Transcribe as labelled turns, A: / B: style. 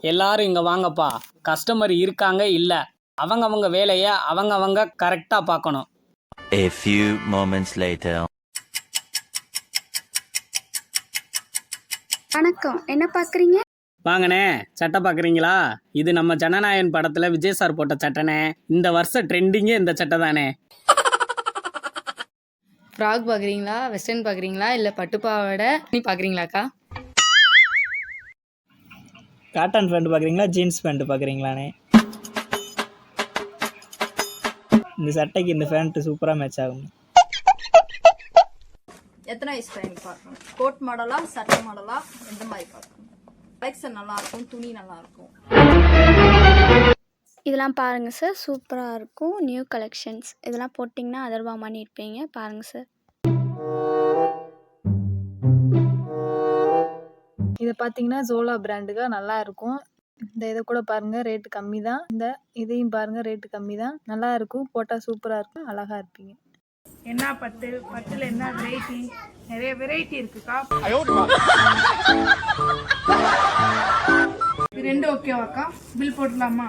A: எல்லாரும் இங்கே வாங்கப்பா. கஸ்டமர் இருக்காங்க இல்லை, அவங்க வேலையை அவங்க கரெக்டாக பார்க்கணும்.
B: A few moments later.
C: வணக்கம், என்ன பார்க்குறீங்க?
A: வாங்கண்ணே, சட்டை பார்க்குறீங்களா? இது நம்ம ஜனநாயகன் படத்தில் விஜய் சார் போட்ட சட்டைனே. இந்த வருஷம் ட்ரெண்டிங்கே இந்த சட்டை தானே.
D: ஃப்ராக் பார்க்குறீங்களா, வெஸ்டர்ன் பார்க்குறீங்களா, இல்லை பட்டுப்பாவாடை நீ பார்க்குறீங்களாக்கா?
E: காட்டன் பேண்ட் பார்க்குறீங்களா, ஜீன்ஸ் பேண்ட் பார்க்குறீங்களாண்ணே? இந்த சட்டைக்கு இந்த பேண்ட் சூப்பராக மேட்ச் ஆகும்.
F: எத்தனை வயசு பையனுக்கு பார்க்கணும்? கோட் மாடலா, சட்டை மாடலா, எந்த மாதிரி பார்க்கணும்? கலெக்ஷன் நல்லா இருக்கும், துணி நல்லா இருக்கும்.
C: இதெல்லாம் பாருங்கள் சார், சூப்பராக இருக்கும். New collections. இதெல்லாம் போட்டிங்கன்னா அதர்வா மாதிரி இருப்பீங்க. பாருங்கள் சார்.
G: இதை பார்த்தீங்கன்னா ஜோலா பிராண்டுக்கா, நல்லா இருக்கும். இந்த இதை கூட பாருங்கள், ரேட்டு கம்மி தான். இந்த இதையும் பாருங்கள், ரேட்டு கம்மி தான், நல்லா இருக்கும். போட்டால் சூப்பராக இருக்கும், அழகாக இருப்பீங்க.
H: என்ன பட்டுல என்ன வெரைட்டி? நிறைய வெரைட்டி இருக்குக்கா. இது ரெண்டு ஓகேவாக்கா? பில் போடலாமா?